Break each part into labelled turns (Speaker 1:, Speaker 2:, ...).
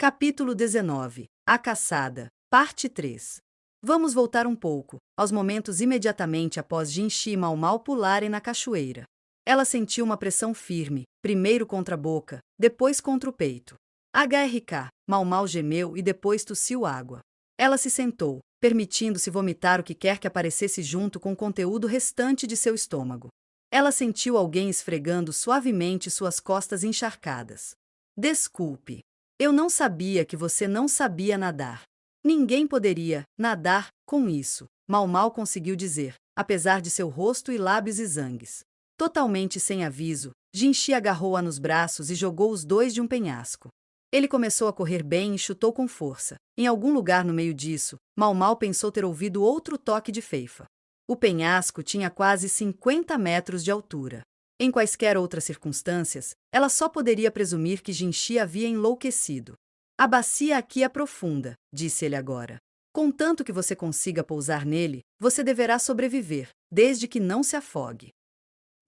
Speaker 1: Capítulo 19. A caçada. Parte 3. Vamos voltar um pouco, aos momentos imediatamente após Jinchi e Mau Mau pularem na cachoeira. Ela sentiu uma pressão firme, primeiro contra a boca, depois contra o peito. HRK, Mau Mau gemeu e depois tossiu água. Ela se sentou, permitindo-se vomitar o que quer que aparecesse junto com o conteúdo restante de seu estômago. Ela sentiu alguém esfregando suavemente suas costas encharcadas. Desculpe. Eu não sabia que você não sabia nadar. Ninguém poderia nadar com isso, Mau Mau conseguiu dizer, apesar de seu rosto e lábios exangues. Totalmente sem aviso, Jinchi agarrou-a nos braços e jogou os dois de um penhasco. Ele começou a correr bem e chutou com força. Em algum lugar no meio disso, Mau Mau pensou ter ouvido outro toque de feifa. O penhasco tinha quase 50 metros de altura. Em quaisquer outras circunstâncias, ela só poderia presumir que Jinchi havia enlouquecido. A bacia aqui é profunda, disse ele agora. Contanto que você consiga pousar nele, você deverá sobreviver, desde que não se afogue.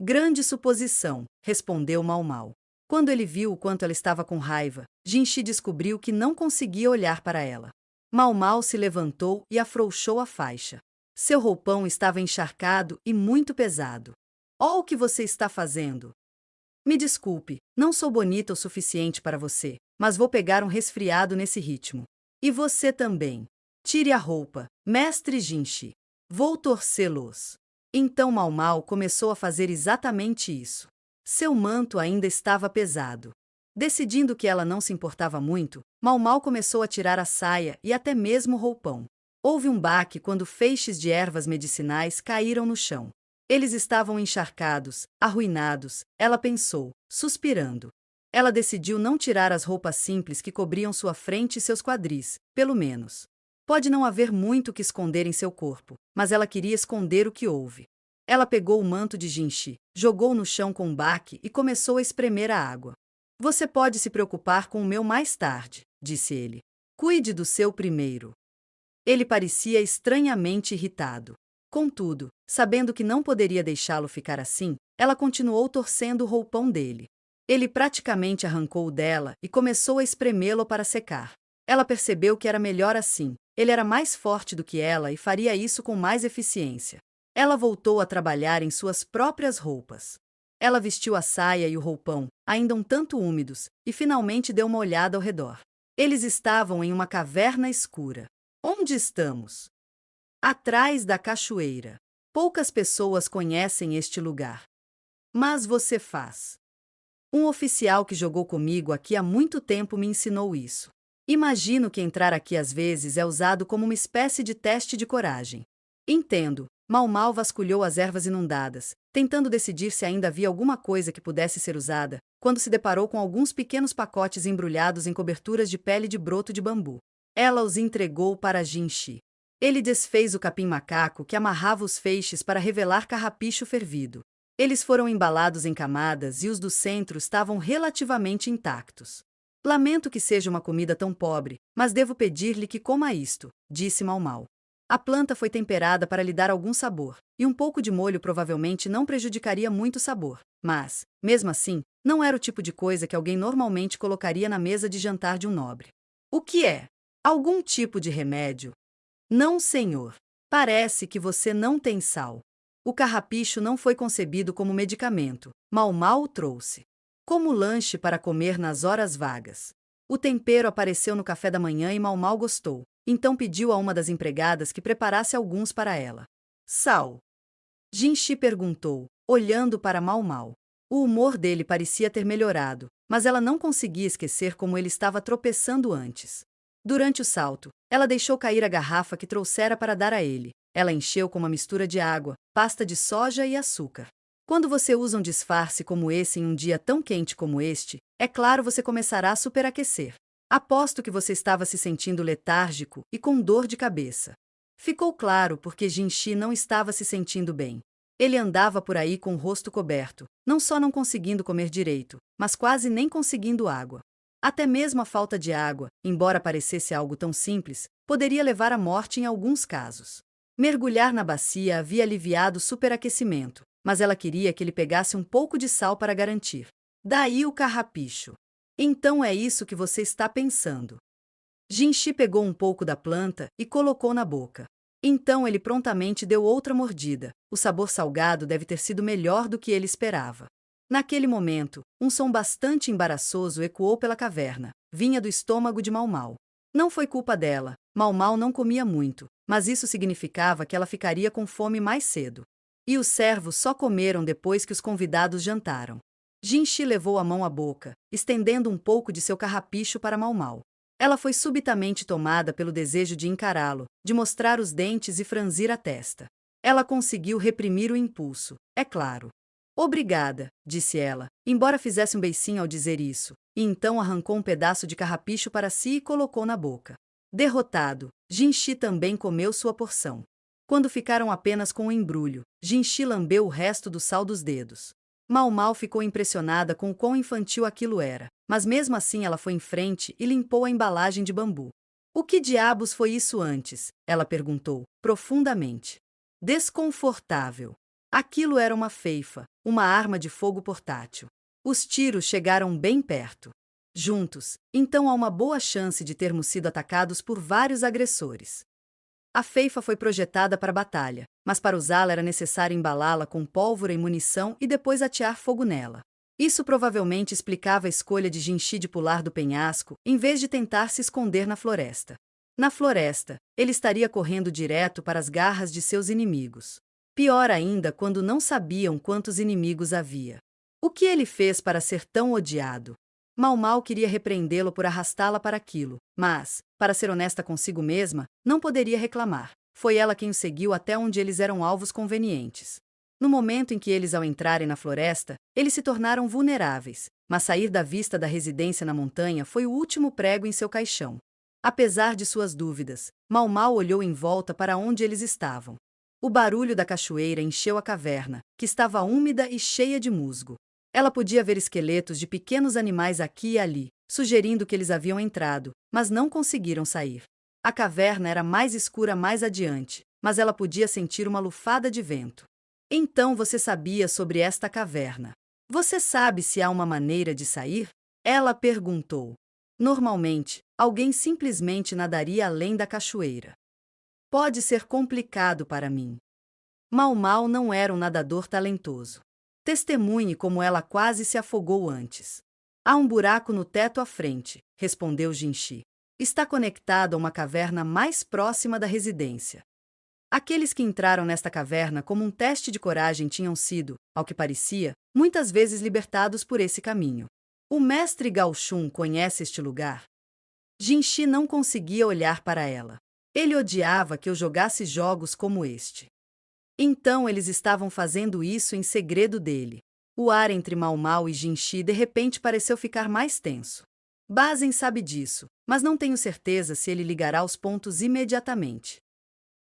Speaker 1: Grande suposição, respondeu Mau Mau. Quando ele viu o quanto ela estava com raiva, Jinchi descobriu que não conseguia olhar para ela. Mau Mau se levantou e afrouxou a faixa. Seu roupão estava encharcado e muito pesado. Oh, o que você está fazendo? Me desculpe, não sou bonita o suficiente para você, mas vou pegar um resfriado nesse ritmo. E você também. Tire a roupa, mestre Jinchi. Vou torcê-los. Então Mau Mau começou a fazer exatamente isso. Seu manto ainda estava pesado. Decidindo que ela não se importava muito, Mau Mau começou a tirar a saia e até mesmo o roupão. Houve um baque quando feixes de ervas medicinais caíram no chão. Eles estavam encharcados, arruinados, ela pensou, suspirando. Ela decidiu não tirar as roupas simples que cobriam sua frente e seus quadris, pelo menos. Pode não haver muito o que esconder em seu corpo, mas ela queria esconder o que houve. Ela pegou o manto de Jinchi, jogou no chão com um baque e começou a espremer a água. Você pode se preocupar com o meu mais tarde, disse ele. Cuide do seu primeiro. Ele parecia estranhamente irritado. Contudo, sabendo que não poderia deixá-lo ficar assim, ela continuou torcendo o roupão dele. Ele praticamente arrancou-o dela e começou a espremê-lo para secar. Ela percebeu que era melhor assim, ele era mais forte do que ela e faria isso com mais eficiência. Ela voltou a trabalhar em suas próprias roupas. Ela vestiu a saia e o roupão, ainda um tanto úmidos, e finalmente deu uma olhada ao redor. Eles estavam em uma caverna escura. Onde estamos? Atrás da cachoeira. Poucas pessoas conhecem este lugar. Mas você faz. Um oficial que jogou comigo aqui há muito tempo me ensinou isso. Imagino que entrar aqui às vezes é usado como uma espécie de teste de coragem. Entendo. Mau Mau vasculhou as ervas inundadas, tentando decidir se ainda havia alguma coisa que pudesse ser usada, quando se deparou com alguns pequenos pacotes embrulhados em coberturas de pele de broto de bambu. Ela os entregou para Jinchi. Ele desfez o capim-macaco que amarrava os feixes para revelar carrapicho fervido. Eles foram embalados em camadas e os do centro estavam relativamente intactos. Lamento que seja uma comida tão pobre, mas devo pedir-lhe que coma isto, disse Mau Mau. A planta foi temperada para lhe dar algum sabor, e um pouco de molho provavelmente não prejudicaria muito o sabor, mas, mesmo assim, não era o tipo de coisa que alguém normalmente colocaria na mesa de jantar de um nobre. O que é? Algum tipo de remédio? Não, senhor. Parece que você não tem sal. O carrapicho não foi concebido como medicamento. Mau Mau o trouxe como lanche para comer nas horas vagas. O tempero apareceu no café da manhã e Mau Mau gostou, então pediu a uma das empregadas que preparasse alguns para ela. Sal? Jinchi perguntou, olhando para Mau Mau. O humor dele parecia ter melhorado, mas ela não conseguia esquecer como ele estava tropeçando antes. Durante o salto, ela deixou cair a garrafa que trouxera para dar a ele. Ela encheu com uma mistura de água, pasta de soja e açúcar. Quando você usa um disfarce como esse em um dia tão quente como este, é claro você começará a superaquecer. Aposto que você estava se sentindo letárgico e com dor de cabeça. Ficou claro porque Jinchi não estava se sentindo bem. Ele andava por aí com o rosto coberto, não só não conseguindo comer direito, mas quase nem conseguindo água. Até mesmo a falta de água, embora parecesse algo tão simples, poderia levar à morte em alguns casos. Mergulhar na bacia havia aliviado o superaquecimento, mas ela queria que ele pegasse um pouco de sal para garantir. Daí o carrapicho. Então é isso que você está pensando. Jinchi pegou um pouco da planta e colocou na boca. Então ele prontamente deu outra mordida. O sabor salgado deve ter sido melhor do que ele esperava. Naquele momento, um som bastante embaraçoso ecoou pela caverna. Vinha do estômago de Mau Mau. Não foi culpa dela. Mau Mau não comia muito, mas isso significava que ela ficaria com fome mais cedo. E os servos só comeram depois que os convidados jantaram. Jinchi levou a mão à boca, estendendo um pouco de seu carrapicho para Mau Mau. Ela foi subitamente tomada pelo desejo de encará-lo, de mostrar os dentes e franzir a testa. Ela conseguiu reprimir o impulso, é claro. Obrigada, disse ela, embora fizesse um beicinho ao dizer isso, e então arrancou um pedaço de carrapicho para si e colocou na boca. Derrotado, Jinchi também comeu sua porção. Quando ficaram apenas com o embrulho, Jinchi lambeu o resto do sal dos dedos. Mau Mau ficou impressionada com o quão infantil aquilo era, mas mesmo assim ela foi em frente e limpou a embalagem de bambu. O que diabos foi isso antes? Ela perguntou, profundamente. Desconfortável. Aquilo era uma feifa, uma arma de fogo portátil. Os tiros chegaram bem perto. Juntos, então há uma boa chance de termos sido atacados por vários agressores. A feifa foi projetada para a batalha, mas para usá-la era necessário embalá-la com pólvora e munição e depois atear fogo nela. Isso provavelmente explicava a escolha de Jinchi de pular do penhasco, em vez de tentar se esconder na floresta. Na floresta, ele estaria correndo direto para as garras de seus inimigos. Pior ainda quando não sabiam quantos inimigos havia. O que ele fez para ser tão odiado? Mau Mau queria repreendê-lo por arrastá-la para aquilo, mas, para ser honesta consigo mesma, não poderia reclamar. Foi ela quem o seguiu até onde eles eram alvos convenientes. No momento em que eles ao entrarem na floresta, eles se tornaram vulneráveis, mas sair da vista da residência na montanha foi o último prego em seu caixão. Apesar de suas dúvidas, Mau Mau olhou em volta para onde eles estavam. O barulho da cachoeira encheu a caverna, que estava úmida e cheia de musgo. Ela podia ver esqueletos de pequenos animais aqui e ali, sugerindo que eles haviam entrado, mas não conseguiram sair. A caverna era mais escura mais adiante, mas ela podia sentir uma lufada de vento. Então você sabia sobre esta caverna. Você sabe se há uma maneira de sair? Ela perguntou. Normalmente, alguém simplesmente nadaria além da cachoeira. Pode ser complicado para mim. Mau Mau não era um nadador talentoso. Testemunhe como ela quase se afogou antes. Há um buraco no teto à frente, respondeu Jinchi. Está conectado a uma caverna mais próxima da residência. Aqueles que entraram nesta caverna como um teste de coragem tinham sido, ao que parecia, muitas vezes libertados por esse caminho. O mestre Gao Shun conhece este lugar? Jinchi não conseguia olhar para ela. Ele odiava que eu jogasse jogos como este. Então eles estavam fazendo isso em segredo dele. O ar entre Mau Mau e Jinchi de repente pareceu ficar mais tenso. Bazen sabe disso, mas não tenho certeza se ele ligará os pontos imediatamente.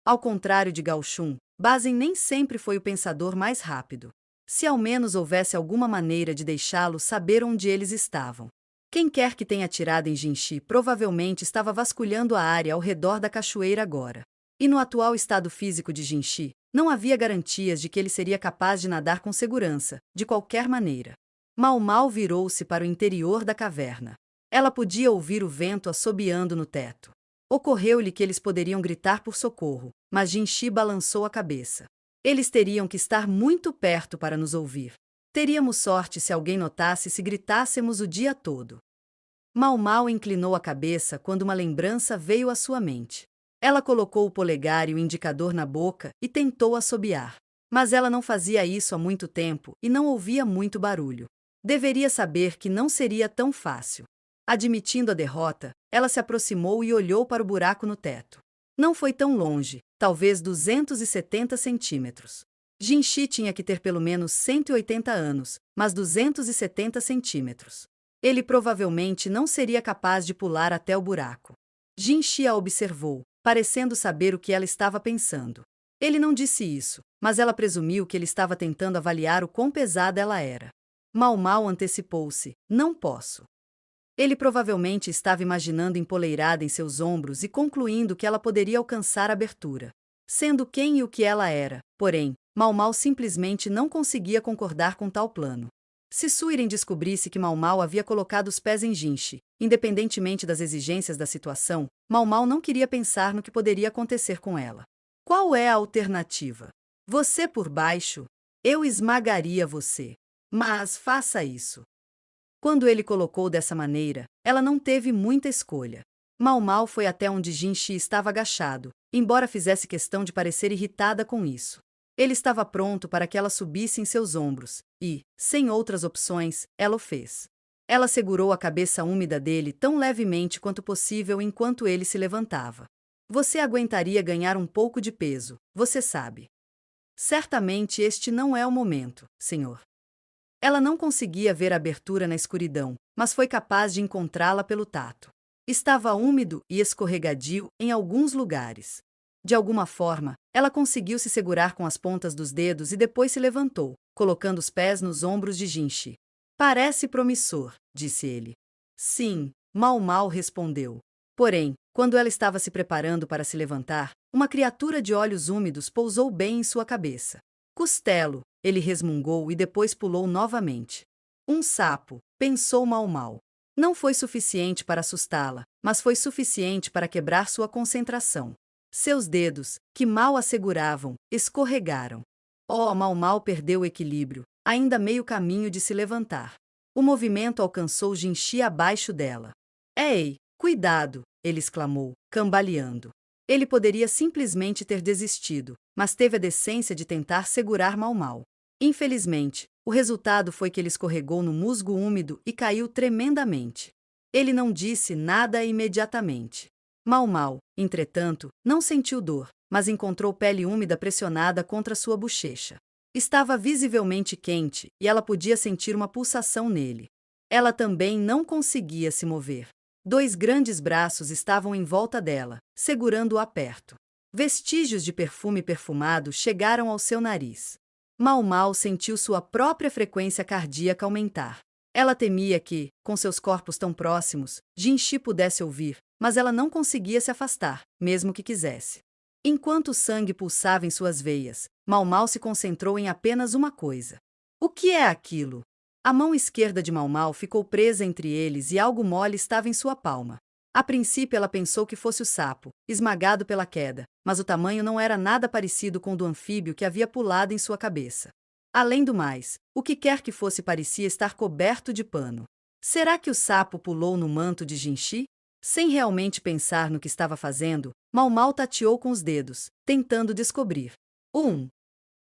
Speaker 1: Ao contrário de Gao Shun, Bazen nem sempre foi o pensador mais rápido. Se ao menos houvesse alguma maneira de deixá-lo saber onde eles estavam. Quem quer que tenha atirado em Jinchi provavelmente estava vasculhando a área ao redor da cachoeira agora. E no atual estado físico de Jinchi, não havia garantias de que ele seria capaz de nadar com segurança, de qualquer maneira. Mau Mau virou-se para o interior da caverna. Ela podia ouvir o vento assobiando no teto. Ocorreu-lhe que eles poderiam gritar por socorro, mas Jinchi balançou a cabeça. Eles teriam que estar muito perto para nos ouvir. Teríamos sorte se alguém notasse se gritássemos o dia todo. Mau Mau inclinou a cabeça quando uma lembrança veio à sua mente. Ela colocou o polegar e o indicador na boca e tentou assobiar. Mas ela não fazia isso há muito tempo e não ouvia muito barulho. Deveria saber que não seria tão fácil. Admitindo a derrota, ela se aproximou e olhou para o buraco no teto. Não foi tão longe, talvez 270 centímetros. Jinchi tinha que ter pelo menos 180 anos, mas 270 centímetros. Ele provavelmente não seria capaz de pular até o buraco. Jinchi a observou, parecendo saber o que ela estava pensando. Ele não disse isso, mas ela presumiu que ele estava tentando avaliar o quão pesada ela era. Mau Mau antecipou-se, não posso. Ele provavelmente estava imaginando empoleirada em seus ombros e concluindo que ela poderia alcançar a abertura. Sendo quem e o que ela era, porém, Mau Mau simplesmente não conseguia concordar com tal plano. Se Suiren descobrisse que Mau Mau havia colocado os pés em Jinchi, independentemente das exigências da situação, Mau Mau não queria pensar no que poderia acontecer com ela. Qual é a alternativa? Você por baixo? Eu esmagaria você. Mas faça isso. Quando ele colocou dessa maneira, ela não teve muita escolha. Mau Mau foi até onde Jinchi estava agachado, embora fizesse questão de parecer irritada com isso. Ele estava pronto para que ela subisse em seus ombros, e, sem outras opções, ela o fez. Ela segurou a cabeça úmida dele tão levemente quanto possível enquanto ele se levantava. Você aguentaria ganhar um pouco de peso, você sabe. Certamente este não é o momento, senhor. Ela não conseguia ver a abertura na escuridão, mas foi capaz de encontrá-la pelo tato. Estava úmido e escorregadio em alguns lugares. De alguma forma, ela conseguiu se segurar com as pontas dos dedos e depois se levantou, colocando os pés nos ombros de Jinchi. Parece promissor, disse ele. Sim, Mau Mau respondeu. Porém, quando ela estava se preparando para se levantar, uma criatura de olhos úmidos pousou bem em sua cabeça. Custelo, ele resmungou e depois pulou novamente. Um sapo, pensou Mau Mau. Não foi suficiente para assustá-la, mas foi suficiente para quebrar sua concentração. Seus dedos, que mal a seguravam, escorregaram. Oh, Mau Mau perdeu o equilíbrio, ainda meio caminho de se levantar. O movimento alcançou Jinchi abaixo dela. Ei, cuidado, ele exclamou, cambaleando. Ele poderia simplesmente ter desistido, mas teve a decência de tentar segurar Mau Mau. Infelizmente, o resultado foi que ele escorregou no musgo úmido e caiu tremendamente. Ele não disse nada imediatamente. Mau Mau, entretanto, não sentiu dor, mas encontrou pele úmida pressionada contra sua bochecha. Estava visivelmente quente e ela podia sentir uma pulsação nele. Ela também não conseguia se mover. Dois grandes braços estavam em volta dela, segurando-a perto. Vestígios de perfume perfumado chegaram ao seu nariz. Mau Mau sentiu sua própria frequência cardíaca aumentar. Ela temia que, com seus corpos tão próximos, Jinchi pudesse ouvir, mas ela não conseguia se afastar, mesmo que quisesse. Enquanto o sangue pulsava em suas veias, Mau Mau se concentrou em apenas uma coisa. O que é aquilo? A mão esquerda de Mau Mau ficou presa entre eles e algo mole estava em sua palma. A princípio ela pensou que fosse o sapo, esmagado pela queda, mas o tamanho não era nada parecido com o do anfíbio que havia pulado em sua cabeça. Além do mais, o que quer que fosse parecia estar coberto de pano. Será que o sapo pulou no manto de Jinchi? Sem realmente pensar no que estava fazendo, Mau Mau tateou com os dedos, tentando descobrir.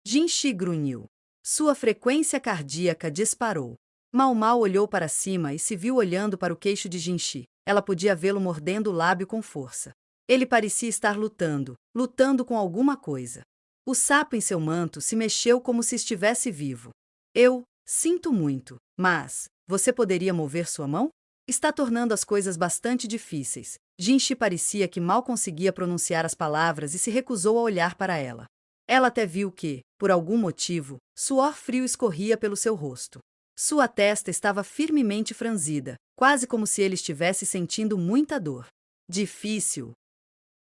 Speaker 1: Jinchi grunhiu. Sua frequência cardíaca disparou. Mau Mau olhou para cima e se viu olhando para o queixo de Jinchi. Ela podia vê-lo mordendo o lábio com força. Ele parecia estar lutando com alguma coisa. O sapo em seu manto se mexeu como se estivesse vivo. Eu sinto muito, mas você poderia mover sua mão? Está tornando as coisas bastante difíceis. Jinchi parecia que mal conseguia pronunciar as palavras e se recusou a olhar para ela. Ela até viu que, por algum motivo, suor frio escorria pelo seu rosto. Sua testa estava firmemente franzida, quase como se ele estivesse sentindo muita dor. Difícil.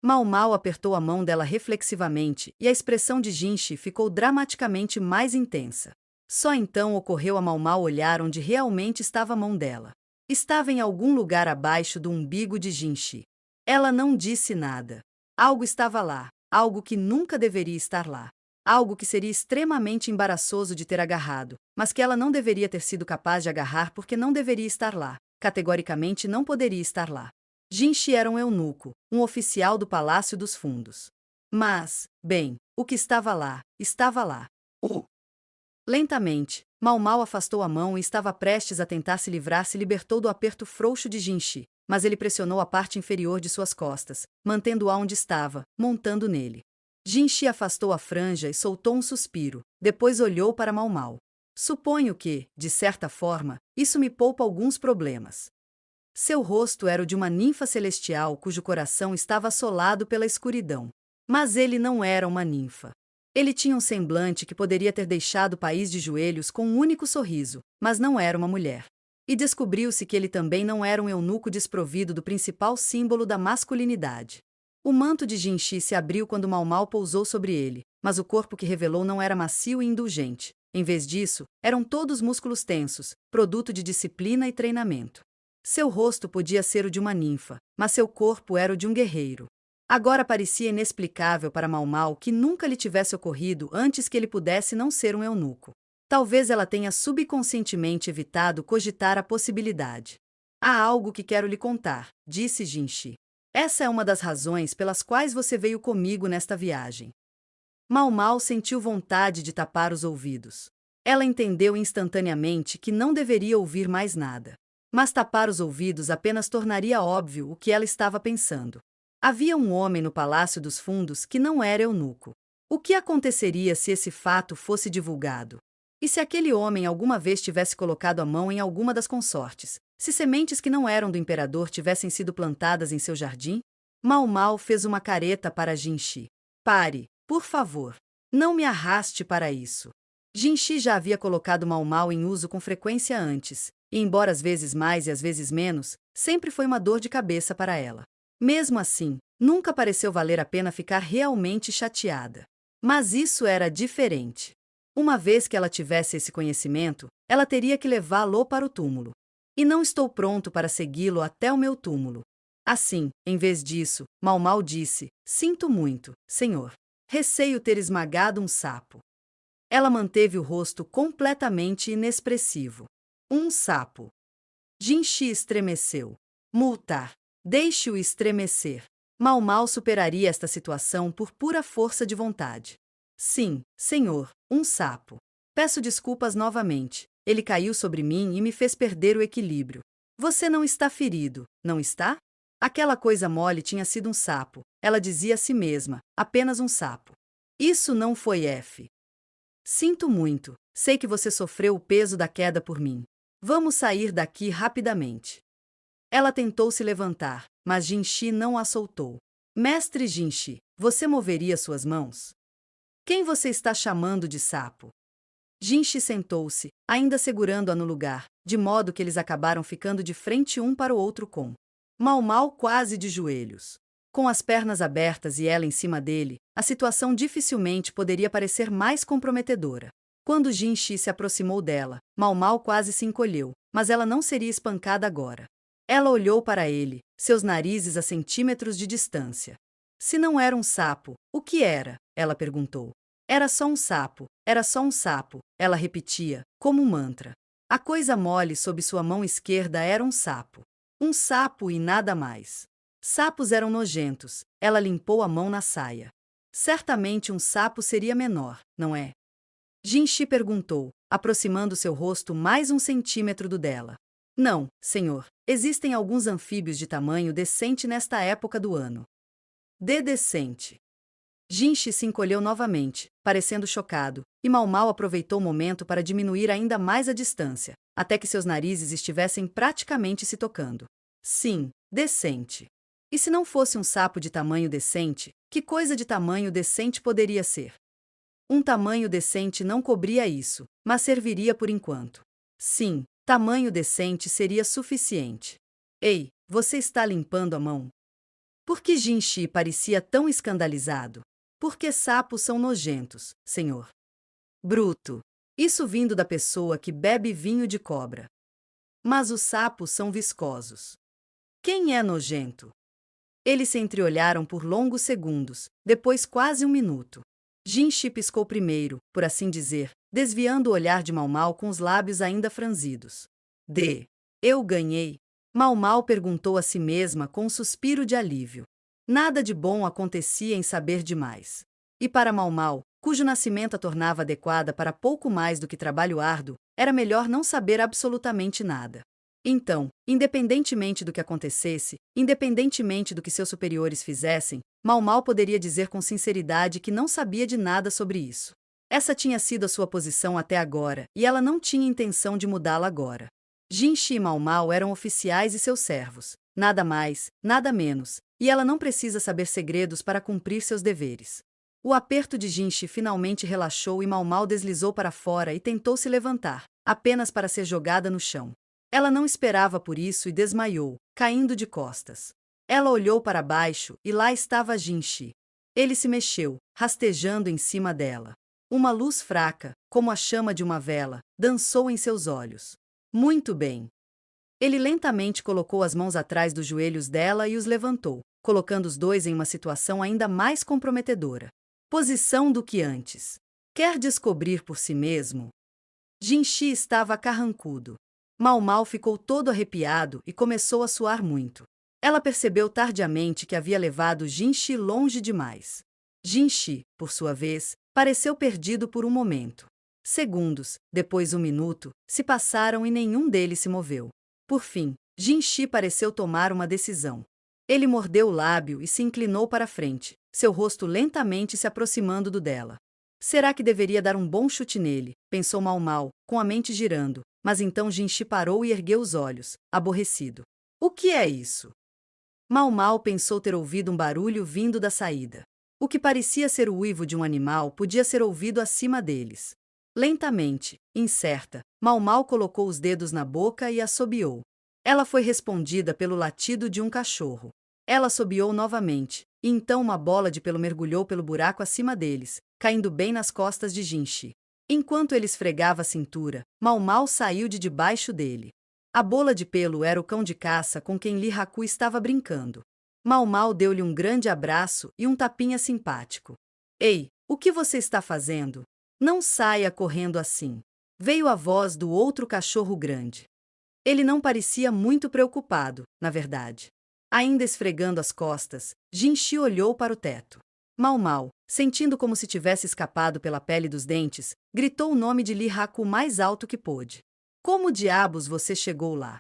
Speaker 1: Mau Mau apertou a mão dela reflexivamente e a expressão de Jinchi ficou dramaticamente mais intensa. Só então ocorreu a Mau Mau olhar onde realmente estava a mão dela. Estava em algum lugar abaixo do umbigo de Jinchi. Ela não disse nada. Algo estava lá, algo que nunca deveria estar lá. Algo que seria extremamente embaraçoso de ter agarrado, mas que ela não deveria ter sido capaz de agarrar porque não deveria estar lá. Categoricamente não poderia estar lá. Jinchi era um eunuco, um oficial do Palácio dos Fundos. Mas, bem, o que estava lá, estava lá. Lentamente, Mau Mau afastou a mão e estava prestes a tentar se livrar. Se libertou do aperto frouxo de Jinchi, mas ele pressionou a parte inferior de suas costas, mantendo-a onde estava, montando nele. Jinchi afastou a franja e soltou um suspiro, depois olhou para Mau Mau. Suponho que, de certa forma, isso me poupa alguns problemas. Seu rosto era o de uma ninfa celestial cujo coração estava assolado pela escuridão. Mas ele não era uma ninfa. Ele tinha um semblante que poderia ter deixado o país de joelhos com um único sorriso, mas não era uma mulher. E descobriu-se que ele também não era um eunuco desprovido do principal símbolo da masculinidade. O manto de Jinchi se abriu quando Mau Mau pousou sobre ele, mas o corpo que revelou não era macio e indulgente. Em vez disso, eram todos músculos tensos, produto de disciplina e treinamento. Seu rosto podia ser o de uma ninfa, mas seu corpo era o de um guerreiro. Agora parecia inexplicável para Mau Mau que nunca lhe tivesse ocorrido antes que ele pudesse não ser um eunuco. Talvez ela tenha subconscientemente evitado cogitar a possibilidade. Há algo que quero lhe contar, disse Jinshi. Essa é uma das razões pelas quais você veio comigo nesta viagem. Mau Mau sentiu vontade de tapar os ouvidos. Ela entendeu instantaneamente que não deveria ouvir mais nada. Mas tapar os ouvidos apenas tornaria óbvio o que ela estava pensando. Havia um homem no Palácio dos Fundos que não era eunuco. O que aconteceria se esse fato fosse divulgado? E se aquele homem alguma vez tivesse colocado a mão em alguma das consortes? Se sementes que não eram do imperador tivessem sido plantadas em seu jardim? Mau Mau fez uma careta para Jinshi. Pare, por favor. Não me arraste para isso. Jinshi já havia colocado Mau Mau em uso com frequência antes, e embora às vezes mais e às vezes menos, sempre foi uma dor de cabeça para ela. Mesmo assim, nunca pareceu valer a pena ficar realmente chateada. Mas isso era diferente. Uma vez que ela tivesse esse conhecimento, ela teria que levá-lo para o túmulo. E não estou pronto para segui-lo até o meu túmulo. Assim, em vez disso, Mau Mau disse: sinto muito, senhor. Receio ter esmagado um sapo. Ela manteve o rosto completamente inexpressivo. Um sapo. Jinshi estremeceu. Multar. Deixe-o estremecer. Mau Mau superaria esta situação por pura força de vontade. Sim, senhor, um sapo. Peço desculpas novamente. Ele caiu sobre mim e me fez perder o equilíbrio. Você não está ferido, não está? Aquela coisa mole tinha sido um sapo. Ela dizia a si mesma, apenas um sapo. Isso não foi F. Sinto muito. Sei que você sofreu o peso da queda por mim. Vamos sair daqui rapidamente. Ela tentou se levantar, mas Jinshi não a soltou. Mestre Jinshi, você moveria suas mãos? Quem você está chamando de sapo? Jinshi sentou-se, ainda segurando-a no lugar, de modo que eles acabaram ficando de frente um para o outro com Mau Mau quase de joelhos. Com as pernas abertas e ela em cima dele, a situação dificilmente poderia parecer mais comprometedora. Quando Jinshi se aproximou dela, Mau Mau quase se encolheu, mas ela não seria espancada agora. Ela olhou para ele, seus narizes a centímetros de distância. Se não era um sapo, o que era? Ela perguntou. Era só um sapo, era só um sapo, ela repetia, como um mantra. A coisa mole sob sua mão esquerda era um sapo. Um sapo e nada mais. Sapos eram nojentos, ela limpou a mão na saia. Certamente um sapo seria menor, não é? Jinshi perguntou, aproximando seu rosto mais 1 centímetro do dela. Não, senhor, existem alguns anfíbios de tamanho decente nesta época do ano. Decente. Jinshi se encolheu novamente, parecendo chocado, e Mau Mau aproveitou o momento para diminuir ainda mais a distância, até que seus narizes estivessem praticamente se tocando. Sim, decente. E se não fosse um sapo de tamanho decente, que coisa de tamanho decente poderia ser? Um tamanho decente não cobria isso, mas serviria por enquanto. Sim, tamanho decente seria suficiente. Ei, você está limpando a mão? Por que Jinshi parecia tão escandalizado? Porque sapos são nojentos, senhor. Bruto. Isso vindo da pessoa que bebe vinho de cobra. Mas os sapos são viscosos. Quem é nojento? Eles se entreolharam por longos segundos, depois quase 1 minuto. Jinshi piscou primeiro, por assim dizer, desviando o olhar de Mau Mau com os lábios ainda franzidos. Eu ganhei? Mau Mau perguntou a si mesma com um suspiro de alívio. Nada de bom acontecia em saber demais. E para Mau Mau, cujo nascimento a tornava adequada para pouco mais do que trabalho árduo, era melhor não saber absolutamente nada. Então, independentemente do que acontecesse, independentemente do que seus superiores fizessem, Mau Mau poderia dizer com sinceridade que não sabia de nada sobre isso. Essa tinha sido a sua posição até agora, e ela não tinha intenção de mudá-la agora. Jinshi e Mau Mau eram oficiais e seus servos, nada mais, nada menos, e ela não precisa saber segredos para cumprir seus deveres. O aperto de Jinshi finalmente relaxou e Mau Mau deslizou para fora e tentou se levantar, apenas para ser jogada no chão. Ela não esperava por isso e desmaiou, caindo de costas. Ela olhou para baixo e lá estava Jinshi. Ele se mexeu, rastejando em cima dela. Uma luz fraca, como a chama de uma vela, dançou em seus olhos. Muito bem. Ele lentamente colocou as mãos atrás dos joelhos dela e os levantou, colocando os dois em uma situação ainda mais comprometedora. Posição do que antes. Quer descobrir por si mesmo? Jinchi estava carrancudo. Mau Mau ficou todo arrepiado e começou a suar muito. Ela percebeu tardiamente que havia levado Jinchi longe demais. Jinchi, por sua vez, pareceu perdido por um momento. Segundos, depois um minuto, se passaram e nenhum deles se moveu. Por fim, Jinchi pareceu tomar uma decisão. Ele mordeu o lábio e se inclinou para a frente, seu rosto lentamente se aproximando do dela. Será que deveria dar um bom chute nele? Pensou Mau Mau, com a mente girando, mas então Jinchi parou e ergueu os olhos, aborrecido. O que é isso? Mau Mau pensou ter ouvido um barulho vindo da saída. O que parecia ser o uivo de um animal podia ser ouvido acima deles. Lentamente, incerta, Mau Mau colocou os dedos na boca e assobiou. Ela foi respondida pelo latido de um cachorro. Ela assobiou novamente, e então uma bola de pelo mergulhou pelo buraco acima deles, caindo bem nas costas de Jinchi. Enquanto ele esfregava a cintura, Mau Mau saiu de debaixo dele. A bola de pelo era o cão de caça com quem Lee Haku estava brincando. Mau Mau deu-lhe um grande abraço e um tapinha simpático. Ei, o que você está fazendo? Não saia correndo assim. Veio a voz do outro cachorro grande. Ele não parecia muito preocupado, na verdade. Ainda esfregando as costas, Jinchi olhou para o teto. Mau Mau, sentindo como se tivesse escapado pela pele dos dentes, gritou o nome de Lee Haku mais alto que pôde. Como diabos você chegou lá?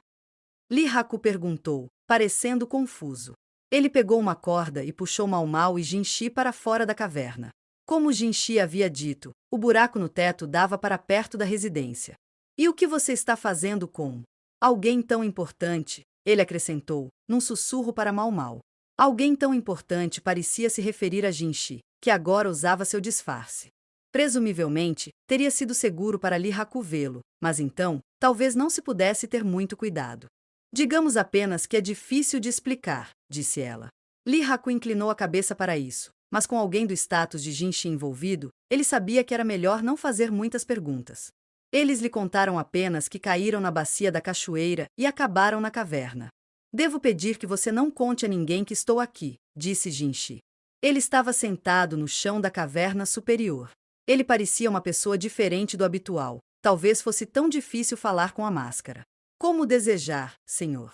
Speaker 1: Lee Haku perguntou, parecendo confuso. Ele pegou uma corda e puxou Mau Mau e Jinchi para fora da caverna. Como Jinchi havia dito, o buraco no teto dava para perto da residência. E o que você está fazendo com alguém tão importante? Ele acrescentou, num sussurro para Mau Mau. Alguém tão importante parecia se referir a Jinchi, que agora usava seu disfarce. Presumivelmente, teria sido seguro para Lee Haku vê-lo, mas então, talvez não se pudesse ter muito cuidado. Digamos apenas que é difícil de explicar, disse ela. Lee Haku inclinou a cabeça para isso, mas com alguém do status de Jinchi envolvido, ele sabia que era melhor não fazer muitas perguntas. Eles lhe contaram apenas que caíram na bacia da cachoeira e acabaram na caverna. Devo pedir que você não conte a ninguém que estou aqui, disse Jinchi. Ele estava sentado no chão da caverna superior. Ele parecia uma pessoa diferente do habitual. Talvez fosse tão difícil falar com a máscara. Como desejar, senhor.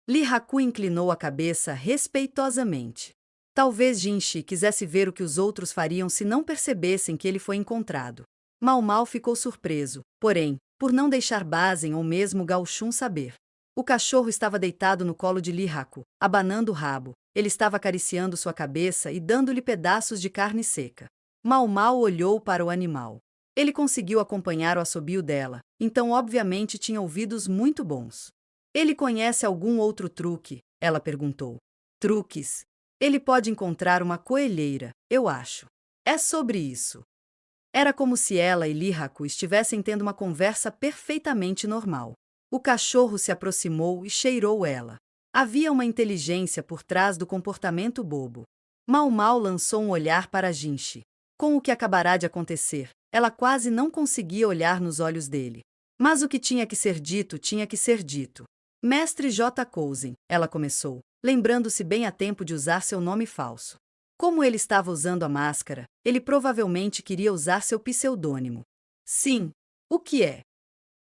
Speaker 1: Lee Haku inclinou a cabeça respeitosamente. Talvez Jinchi quisesse ver o que os outros fariam se não percebessem que ele foi encontrado. Mau Mau ficou surpreso, porém, por não deixar Bazen ou mesmo Gao Shun saber. O cachorro estava deitado no colo de Lee Haku, abanando o rabo. Ele estava acariciando sua cabeça e dando-lhe pedaços de carne seca. Mau Mau olhou para o animal. Ele conseguiu acompanhar o assobio dela, então obviamente tinha ouvidos muito bons. Ele conhece algum outro truque? Ela perguntou. Truques? Ele pode encontrar uma coelheira, eu acho. É sobre isso. Era como se ela e Lee Haku estivessem tendo uma conversa perfeitamente normal. O cachorro se aproximou e cheirou ela. Havia uma inteligência por trás do comportamento bobo. Mau Mau lançou um olhar para Jinchi. Com o que acabará de acontecer, ela quase não conseguia olhar nos olhos dele. Mas o que tinha que ser dito tinha que ser dito. Mestre J. Cousin, ela começou, lembrando-se bem a tempo de usar seu nome falso. Como ele estava usando a máscara, ele provavelmente queria usar seu pseudônimo. Sim. O que é?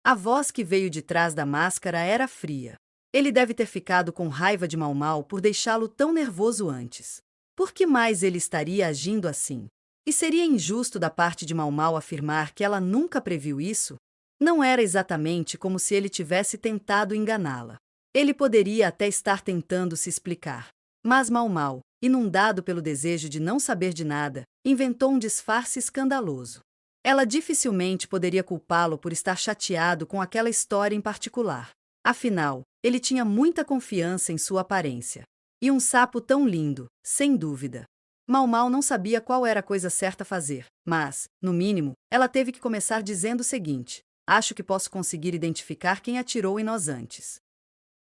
Speaker 1: A voz que veio de trás da máscara era fria. Ele deve ter ficado com raiva de Mau Mau por deixá-lo tão nervoso antes. Por que mais ele estaria agindo assim? E seria injusto da parte de Mau Mau afirmar que ela nunca previu isso? Não era exatamente como se ele tivesse tentado enganá-la. Ele poderia até estar tentando se explicar. Mas Mau Mau, inundado pelo desejo de não saber de nada, inventou um disfarce escandaloso. Ela dificilmente poderia culpá-lo por estar chateado com aquela história em particular. Afinal, ele tinha muita confiança em sua aparência. E um sapo tão lindo, sem dúvida. Mau Mau não sabia qual era a coisa certa a fazer, mas, no mínimo, ela teve que começar dizendo o seguinte: acho que posso conseguir identificar quem atirou em nós antes.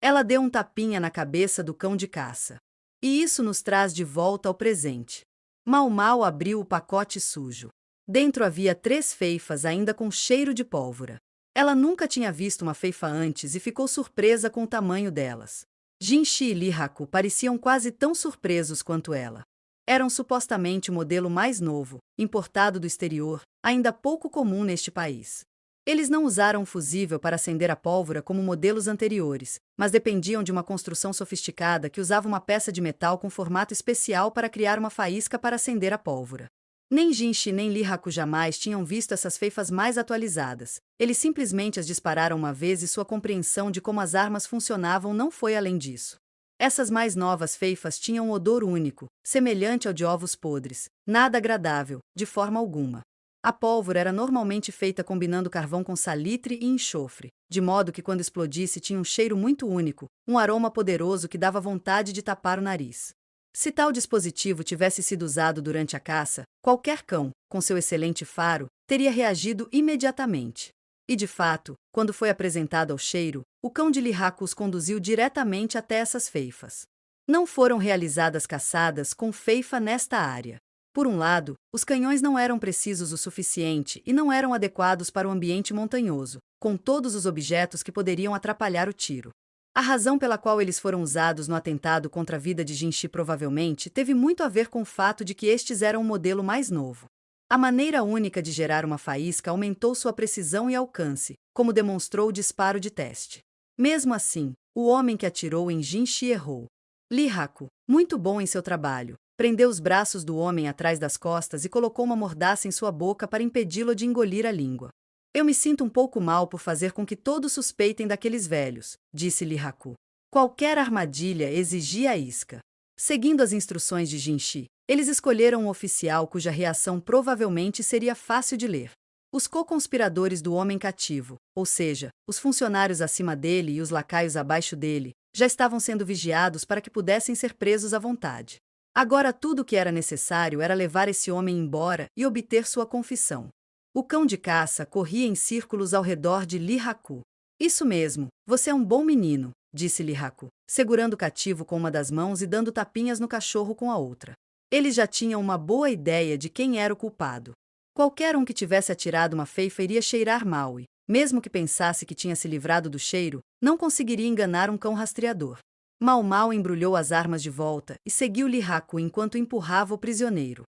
Speaker 1: Ela deu um tapinha na cabeça do cão de caça. E isso nos traz de volta ao presente. Mau Mau abriu o pacote sujo. Dentro havia 3 feifas ainda com cheiro de pólvora. Ela nunca tinha visto uma feifa antes e ficou surpresa com o tamanho delas. Jinshi e Lihaku pareciam quase tão surpresos quanto ela. Eram supostamente o modelo mais novo, importado do exterior, ainda pouco comum neste país. Eles não usaram um fusível para acender a pólvora como modelos anteriores, mas dependiam de uma construção sofisticada que usava uma peça de metal com formato especial para criar uma faísca para acender a pólvora. Nem Jinshi nem Lihaku jamais tinham visto essas feifas mais atualizadas. Eles simplesmente as dispararam uma vez e sua compreensão de como as armas funcionavam não foi além disso. Essas mais novas feifas tinham um odor único, semelhante ao de ovos podres, nada agradável, de forma alguma. A pólvora era normalmente feita combinando carvão com salitre e enxofre, de modo que quando explodisse tinha um cheiro muito único, um aroma poderoso que dava vontade de tapar o nariz. Se tal dispositivo tivesse sido usado durante a caça, qualquer cão, com seu excelente faro, teria reagido imediatamente. E de fato, quando foi apresentado ao cheiro, o cão de Lihaku os conduziu diretamente até essas feifas. Não foram realizadas caçadas com feifa nesta área. Por um lado, os canhões não eram precisos o suficiente e não eram adequados para o ambiente montanhoso, com todos os objetos que poderiam atrapalhar o tiro. A razão pela qual eles foram usados no atentado contra a vida de Jinshi provavelmente teve muito a ver com o fato de que estes eram um modelo mais novo. A maneira única de gerar uma faísca aumentou sua precisão e alcance, como demonstrou o disparo de teste. Mesmo assim, o homem que atirou em Jinshi errou. Lihaku, muito bom em seu trabalho, prendeu os braços do homem atrás das costas e colocou uma mordaça em sua boca para impedi-lo de engolir a língua. Eu me sinto um pouco mal por fazer com que todos suspeitem daqueles velhos, disse Lihaku. Qualquer armadilha exigia a isca. Seguindo as instruções de Jinshi, eles escolheram um oficial cuja reação provavelmente seria fácil de ler. Os co-conspiradores do homem cativo, ou seja, os funcionários acima dele e os lacaios abaixo dele, já estavam sendo vigiados para que pudessem ser presos à vontade. Agora tudo o que era necessário era levar esse homem embora e obter sua confissão. O cão de caça corria em círculos ao redor de Lihaku. Isso mesmo, você é um bom menino, disse Lihaku, segurando o cativo com uma das mãos e dando tapinhas no cachorro com a outra. Eles já tinham uma boa ideia de quem era o culpado. Qualquer um que tivesse atirado uma feifa iria cheirar mal e, mesmo que pensasse que tinha se livrado do cheiro, não conseguiria enganar um cão rastreador. Mau Mau embrulhou as armas de volta e seguiu Lihaku enquanto empurrava o prisioneiro.